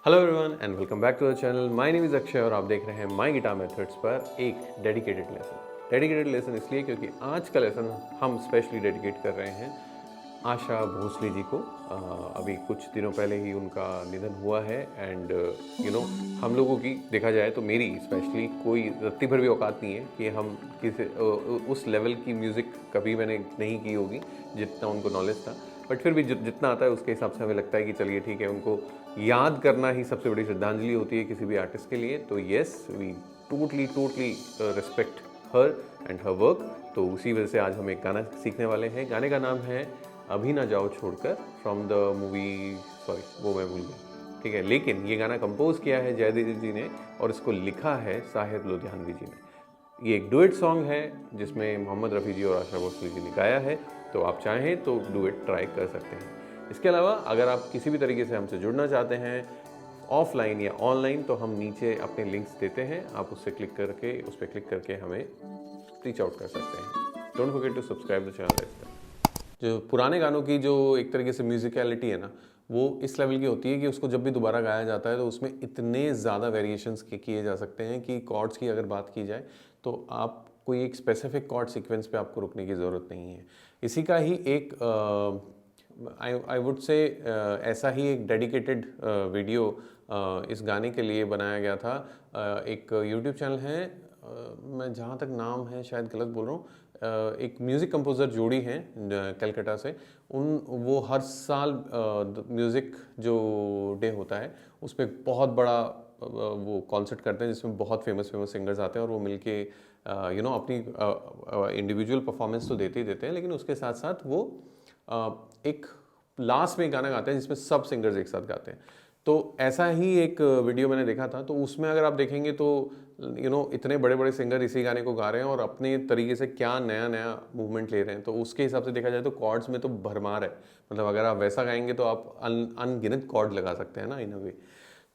Hello everyone and welcome back to the channel. My name is Akshay और आप देख रहे हैं माय गिटार मेथड्स पर एक डेडिकेटेड लेसन इसलिए क्योंकि आज का लेसन हम स्पेशली डेडिकेट कर रहे हैं आशा भोसले जी को। अभी कुछ दिनों पहले ही उनका निधन हुआ है एंड हम लोगों की देखा जाए तो मेरी स्पेशली कोई रत्ती भर भी औकात नहीं है कि हम किसी उस लेवल की म्यूज़िक कभी मैंने नहीं की होगी जितना उनको नॉलेज था। बट फिर भी जितना आता है उसके हिसाब से हमें लगता है कि चलिए ठीक है, उनको याद करना ही सबसे बड़ी श्रद्धांजलि होती है किसी भी आर्टिस्ट के लिए। तो yes, we totally respect her and her work. तो उसी वजह से आज हम एक गाना सीखने वाले हैं। गाने का नाम है अभी ना जाओ छोड़कर, फ्रॉम द मूवी, सॉरी वो मैं भूल गया, ठीक है। लेकिन ये गाना कंपोज किया है जयदीप जी ने और इसको लिखा है साहिर लुधियानवी जी ने। ये एक डुएट सॉन्ग है जिसमें मोहम्मद रफ़ी जी और आशा भोसले जी ने गाया है। तो आप चाहें तो डुएट ट्राई कर सकते हैं। इसके अलावा अगर आप किसी भी तरीके से हमसे जुड़ना चाहते हैं ऑफलाइन या ऑनलाइन, तो हम नीचे अपने लिंक्स देते हैं, आप उस पर क्लिक करके हमें रीच आउट कर सकते हैं। Don't forget to subscribe the channel. जो पुराने गानों की जो एक तरीके से म्यूजिकलिटी है ना, वो इस लेवल की होती है कि उसको जब भी दोबारा गाया जाता है तो उसमें इतने ज़्यादा वेरिएशंस किए जा सकते हैं कि कॉर्ड्स की अगर बात की जाए तो आप कोई एक स्पेसिफिक कॉर्ड सीक्वेंस पे आपको रुकने की ज़रूरत नहीं है। इसी का ही एक आई वुड से ऐसा ही एक डेडिकेटेड वीडियो इस गाने के लिए बनाया गया था। एक यूट्यूब चैनल है, मैं जहाँ तक नाम है शायद गलत बोल रहा हूँ, एक म्यूज़िक कंपोज़र जोड़ी हैं कलकत्ता से। वो हर साल म्यूज़िक जो डे होता है उस पर बहुत बड़ा वो कॉन्सर्ट करते हैं जिसमें बहुत फेमस सिंगर्स आते हैं और वो मिलके अपनी इंडिविजुअल परफॉर्मेंस तो देते ही देते हैं, लेकिन उसके साथ साथ वो एक लास्ट में गाना गाते हैं जिसमें सब सिंगर्स एक साथ गाते हैं। तो ऐसा ही एक वीडियो मैंने देखा था। तो उसमें अगर आप देखेंगे तो इतने बड़े बड़े सिंगर इसी गाने को गा रहे हैं और अपने तरीके से क्या नया नया मूवमेंट ले रहे हैं। तो उसके हिसाब से देखा जाए तो कॉर्ड्स में तो भरमार है। मतलब अगर आप वैसा गाएंगे तो आप अनगिनत कॉर्ड लगा सकते हैं ना, इन अ वे।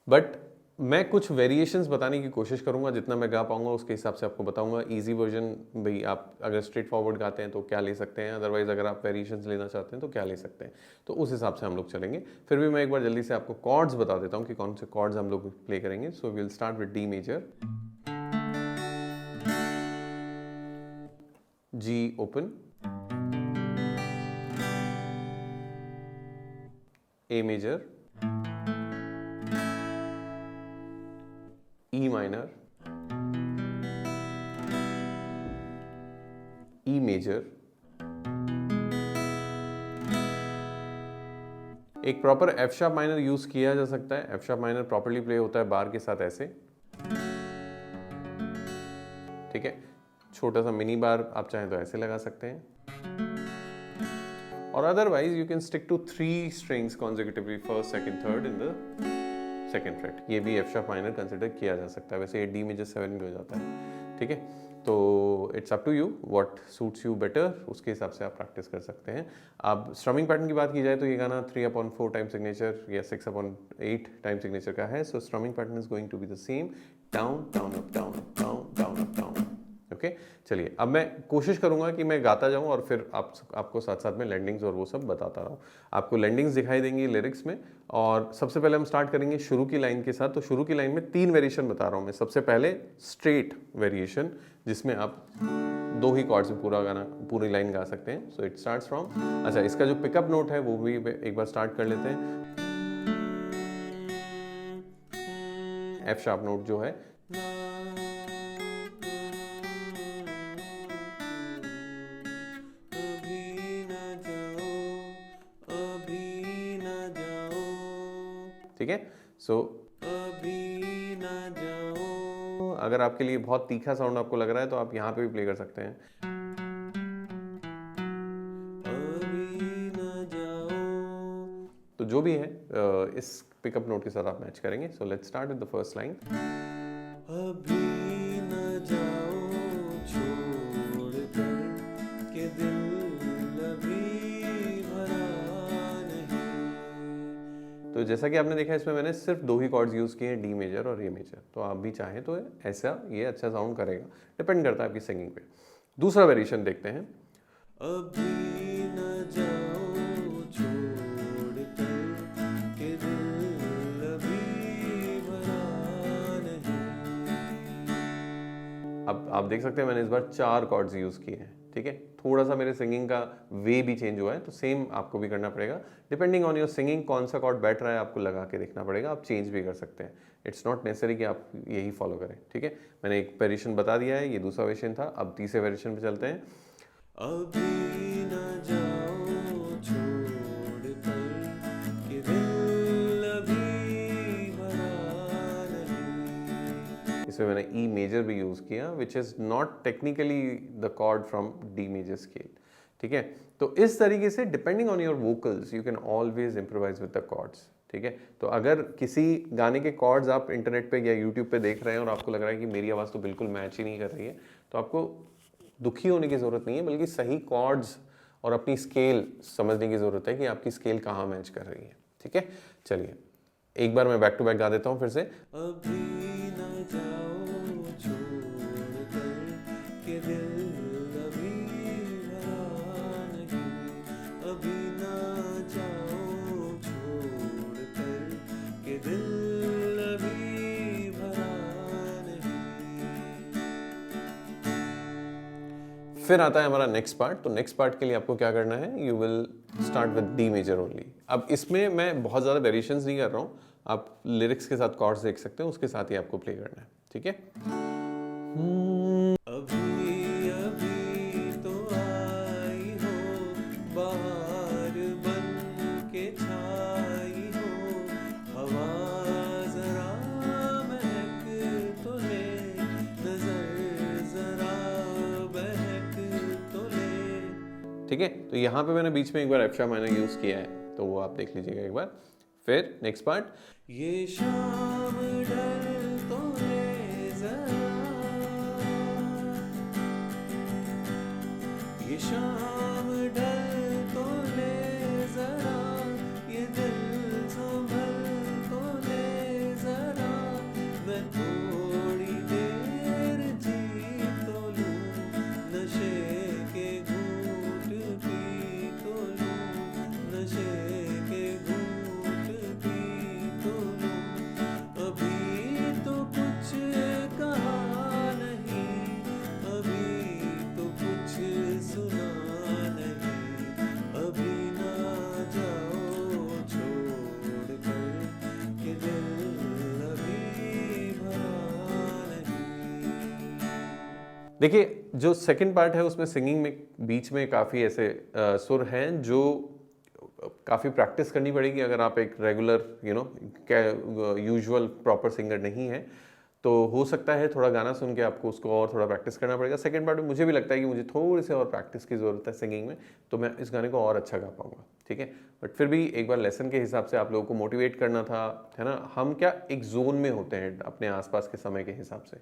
बट मैं कुछ वेरिएशंस बताने की कोशिश करूंगा, जितना मैं गा पाऊंगा उसके हिसाब से आपको बताऊंगा। इजी वर्जन भाई, आप अगर स्ट्रेट फॉरवर्ड गाते हैं तो क्या ले सकते हैं, अदरवाइज अगर आप वेरिएशंस लेना चाहते हैं तो क्या ले सकते हैं। तो उस हिसाब से हम लोग चलेंगे। फिर भी मैं एक बार जल्दी से आपको कॉर्ड्स बता देता हूँ कि कौन से कॉर्ड्स हम लोग प्ले करेंगे। So we will start with D major, G open, A major, E minor, E major. एक proper F sharp minor use किया जा सकता है। F sharp minor properly play होता है बार के साथ ऐसे, ठीक है। छोटा सा मिनी बार आप चाहें तो ऐसे लगा सकते हैं, और otherwise you can stick to 3 strings consecutively, first second third in the second fret. ये भी एफ शार्प माइनर कंसिडर किया जा सकता है। वैसे ये डी मेजर 7 भी हो जाता है, ठीक है। तो it's up to you, what suits you better, उसके हिसाब से आप प्रैक्टिस कर सकते हैं। अब स्ट्रमिंग पैटर्न की बात की जाए तो ये गाना 3/4 टाइम सिग्नेचर या 6/8 टाइम सिग्नेचर का है। So strumming pattern is going to be the same, down down up down up down down up down. Okay, चलिए अब मैं कोशिश करूंगा कि मैं गाता जाऊं और फिर आपको साथ साथ में लैंडिंग्स और वो सब बताता रहूं। आपको लैंडिंग्स दिखाई देंगी लिरिक्स में। और सबसे पहले हम स्टार्ट करेंगे शुरू की लाइन के साथ। तो शुरू की लाइन में 3 वेरिएशन बता रहा हूं मैं। सबसे पहले स्ट्रेट वेरिएशन, जिसमें आप 2 ही कॉर्ड से पूरा गाना, पूरी लाइन गा सकते हैं। सो इट स्टार्ट्स फ्रॉम, अच्छा इसका जो पिकअप नोट है वो भी एक बार स्टार्ट कर लेते हैं। एफ शार्प नोट जो है, ठीक है। सो अभी ना जाओ, अगर आपके लिए बहुत तीखा साउंड आपको लग रहा है तो आप यहाँ पे भी प्ले कर सकते हैं। अभी ना जाओ, तो जो भी है इस पिकअप नोट के साथ आप मैच करेंगे। So let's start with the first line. अभी ना जाओ छोड़ कर के दिल तो जैसा कि आपने देखा इसमें मैंने सिर्फ 2 ही कॉर्ड्स यूज़ किए हैं, डी मेजर और ए मेजर। तो आप भी चाहें तो ऐसा ये अच्छा साउंड करेगा, डिपेंड करता है आपकी सिंगिंग पे। दूसरा वेरिएशन देखते हैं। अभी न जाओ छोड़ कर के दिल अभी अब आप देख सकते हैं मैंने इस बार 4 कॉर्ड्स यूज़ किए हैं, ठीक है। थोड़ा सा मेरे सिंगिंग का वे भी चेंज हुआ है, तो सेम आपको भी करना पड़ेगा। डिपेंडिंग ऑन योर सिंगिंग कौन सा कॉर्ड बैठ रहा है आपको लगा के देखना पड़ेगा, आप चेंज भी कर सकते हैं। इट्स नॉट नेसेसरी कि आप यही फॉलो करें, ठीक है। मैंने एक वेरिएशन बता दिया है, ये दूसरा वेरिएशन था। अब तीसरे वेरिएशन पे चलते हैं। अभी न जाओ छोड़ कर कि दिल अभी भरा नहीं। इसमें मैंने ई मेजर भी यूज़ किया, which is not technically the chord from D major scale, ठीक है। तो इस तरीके से depending on your vocals you can always improvise with the chords, ठीक है। तो अगर किसी गाने के कॉर्ड्स आप इंटरनेट पे या यूट्यूब पे देख रहे हैं और आपको लग रहा है कि मेरी आवाज़ तो बिल्कुल मैच ही नहीं कर रही है, तो आपको दुखी होने की ज़रूरत नहीं है, बल्कि सही कॉर्ड्स और अपनी स्केल समझने की ज़रूरत है कि आपकी स्केल कहाँ मैच कर रही है, ठीक है। चलिए एक बार मैं बैक टू बैक गा देता हूँ फिर से। अभी न जाओ छोड़ कर कि दिल अभी भरा नहीं, अभी न जाओ छोड़ कर कि दिल अभी भरा नहीं। फिर आता है हमारा नेक्स्ट पार्ट। तो नेक्स्ट पार्ट के लिए आपको क्या करना है, you will start with D major only. अब इसमें मैं बहुत ज़्यादा वेरिएशंस नहीं कर रहा हूँ, आप लिरिक्स के साथ कॉर्ड्स देख सकते हैं, उसके साथ ही आपको प्ले करना है, ठीक है। अभी अभी तो आई हो बाहर बन के छाई हो, हवा जरा महक तो ले, नजर जरा बहक तो ले, ठीक है। तो यहाँ पे मैंने बीच में एक बार एफ शार्प माइनर यूज़ किया है, तो वो आप देख लीजिएगा एक बार। फिर नेक्स्ट पार्ट, ये शाम ढल तो ले जरा, ये शाम ढल तो ले जरा, ये दिल संभल तो ले जरा, मैं थोड़ी देर जी तो लूं, नशे के घूंट पी तो लूं, नशे के घूंट पी तो लूं, अभी तो कुछ कहा नहीं, अभी तो कुछ सुना नहीं, अभी ना जाओ छोड़ कर कि दिल अभी भरा नहीं। देखिए जो सेकंड पार्ट है उसमें सिंगिंग में बीच में काफ़ी ऐसे सुर हैं जो काफ़ी प्रैक्टिस करनी पड़ेगी अगर आप एक रेगुलर यूजुअल प्रॉपर सिंगर नहीं है। तो हो सकता है थोड़ा गाना सुन के आपको उसको और थोड़ा प्रैक्टिस करना पड़ेगा। सेकंड पार्ट में मुझे भी लगता है कि मुझे थोड़ी सी और प्रैक्टिस की ज़रूरत है सिंगिंग में, तो मैं इस गाने को और अच्छा गा पाऊंगा, ठीक है। बट फिर भी एक बार लेसन के हिसाब से आप लोगों को मोटिवेट करना था, है ना। हम क्या एक जोन में होते हैं अपने आसपास के समय के हिसाब से,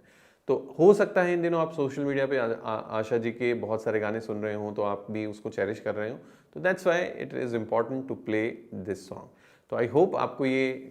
तो हो सकता है इन दिनों आप सोशल मीडिया पे आशा जी के बहुत सारे गाने सुन रहे हो, तो आप भी उसको चेरिश कर रहे हो, तो that's why it is important to play this song. तो आई होप आपको ये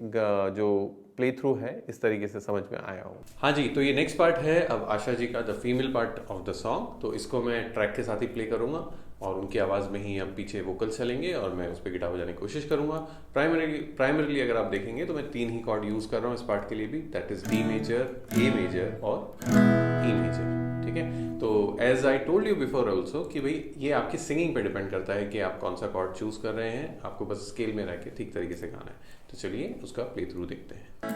जो प्ले थ्रू है इस तरीके से समझ में आया हो। हाँ जी, तो ये नेक्स्ट पार्ट है अब आशा जी का, the female part of the song. तो इसको मैं ट्रैक के साथ ही प्ले करूँगा और उनकी आवाज़ में ही अब पीछे वोकल्स चलेंगे और मैं उस पर गिटार बजाने की कोशिश करूँगा। प्राइमरीली अगर आप देखेंगे तो मैं 3 ही कॉर्ड यूज़ कर रहा हूँ इस पार्ट के लिए भी, that is D major, A major और ई मेजर, ठीक है। तो as I told you before also कि भाई ये आपकी सिंगिंग पे डिपेंड करता है कि आप कौन सा कॉर्ड चूज़ कर रहे हैं, आपको बस स्केल में रह के ठीक तरीके से गाना है। तो चलिए उसका प्ले थ्रू देखते हैं।